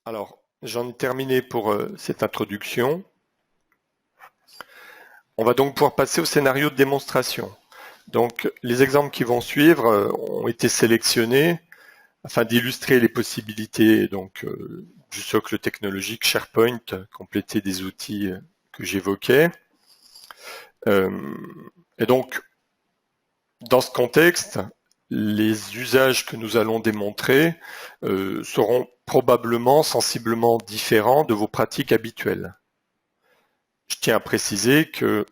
Alors, j'en ai terminé pour cette introduction. On va donc pouvoir passer au scénario de démonstration. Donc, les exemples qui vont suivre ont été sélectionnés afin d'illustrer les possibilités du socle technologique SharePoint, complété des outils que j'évoquais. Et donc, dans ce contexte, les usages que nous allons démontrer seront probablement sensiblement différents de vos pratiques habituelles. Je tiens à préciser que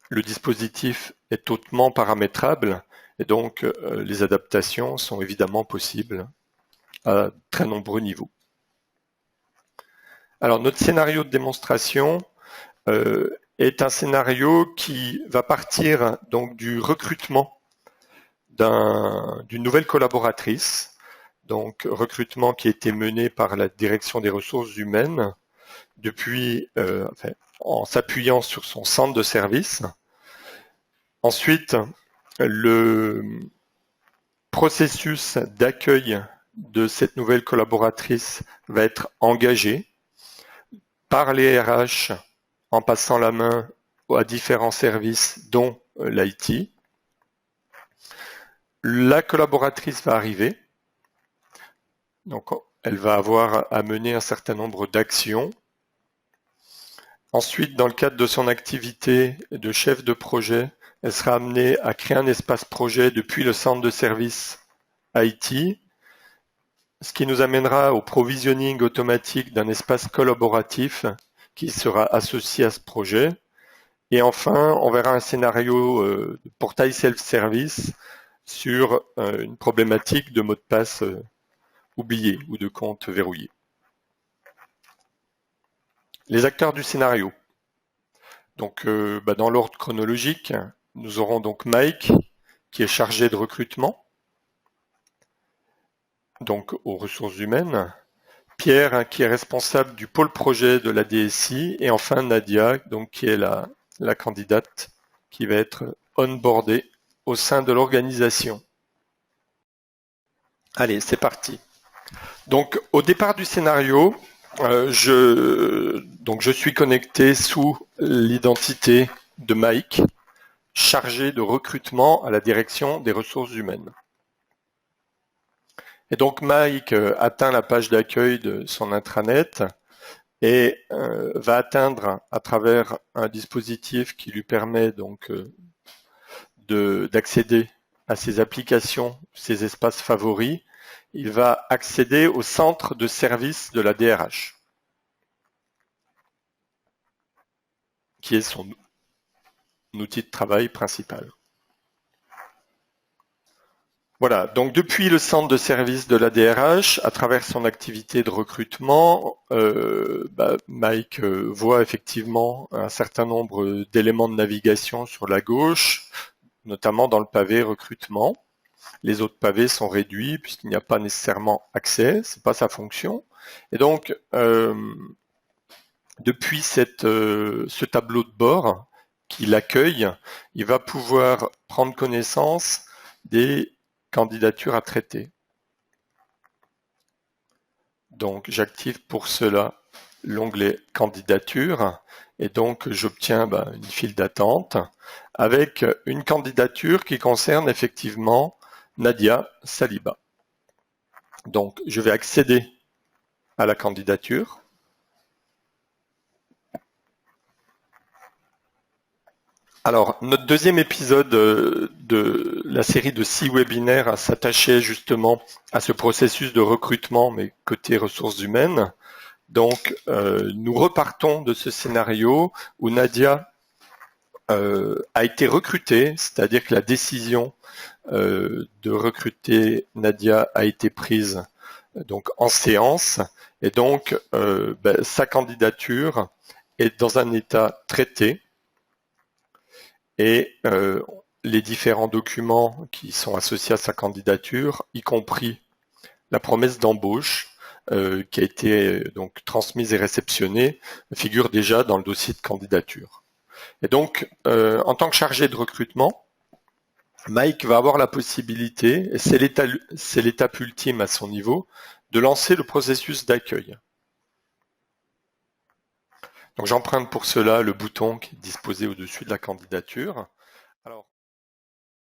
le dispositif est hautement paramétrable et donc les adaptations sont évidemment possibles à très nombreux niveaux. Alors notre scénario de démonstration est un scénario qui va partir donc du recrutement d'une nouvelle collaboratrice, donc recrutement qui a été mené par la direction des ressources humaines en s'appuyant sur son centre de service. Ensuite, le processus d'accueil de cette nouvelle collaboratrice va être engagé par les RH en passant la main à différents services, dont l'IT. La collaboratrice va arriver, donc elle va avoir à mener un certain nombre d'actions. Ensuite, dans le cadre de son activité de chef de projet, elle sera amenée à créer un espace projet depuis le centre de service IT, ce qui nous amènera au provisioning automatique d'un espace collaboratif qui sera associé à ce projet. Et enfin, on verra un scénario de portail self-service sur une problématique de mot de passe oublié ou de compte verrouillé. Les acteurs du scénario. Donc, dans l'ordre chronologique, nous aurons donc Mike, qui est chargé de recrutement, donc aux ressources humaines, Pierre, qui est responsable du pôle projet de la DSI, et enfin Nadia, donc qui est la candidate qui va être onboardée au sein de l'organisation. Allez, c'est parti. Donc, au départ du scénario, je suis connecté sous l'identité de Mike, chargé de recrutement à la direction des ressources humaines. Et donc Mike atteint la page d'accueil de son intranet et va atteindre à travers un dispositif qui lui permet donc d'accéder à ses applications, ses espaces favoris. Il va accéder au centre de service de la DRH, qui est son outil de travail principal. Voilà, donc depuis le centre de service de la DRH, à travers son activité de recrutement, Mike voit effectivement un certain nombre d'éléments de navigation sur la gauche, notamment dans le pavé recrutement. Les autres pavés sont réduits puisqu'il n'y a pas nécessairement accès, c'est pas sa fonction. Et donc, depuis ce tableau de bord qui l'accueille, il va pouvoir prendre connaissance des candidatures à traiter. Donc j'active pour cela l'onglet candidature et donc j'obtiens une file d'attente avec une candidature qui concerne effectivement Nadia Saliba. Donc je vais accéder à la candidature. Alors, notre deuxième épisode de la série de 6 webinaires s'attachait justement à ce processus de recrutement, mais côté ressources humaines. Donc, nous repartons de ce scénario où Nadia a été recrutée, c'est-à-dire que la décision de recruter Nadia a été prise donc en séance, et donc sa candidature est dans un état traité. Et les différents documents qui sont associés à sa candidature, y compris la promesse d'embauche qui a été donc transmise et réceptionnée, figurent déjà dans le dossier de candidature. Et donc, en tant que chargé de recrutement, Mike va avoir la possibilité, et c'est l'étape ultime à son niveau, de lancer le processus d'accueil. Donc j'emprunte pour cela le bouton qui est disposé au-dessus de la candidature.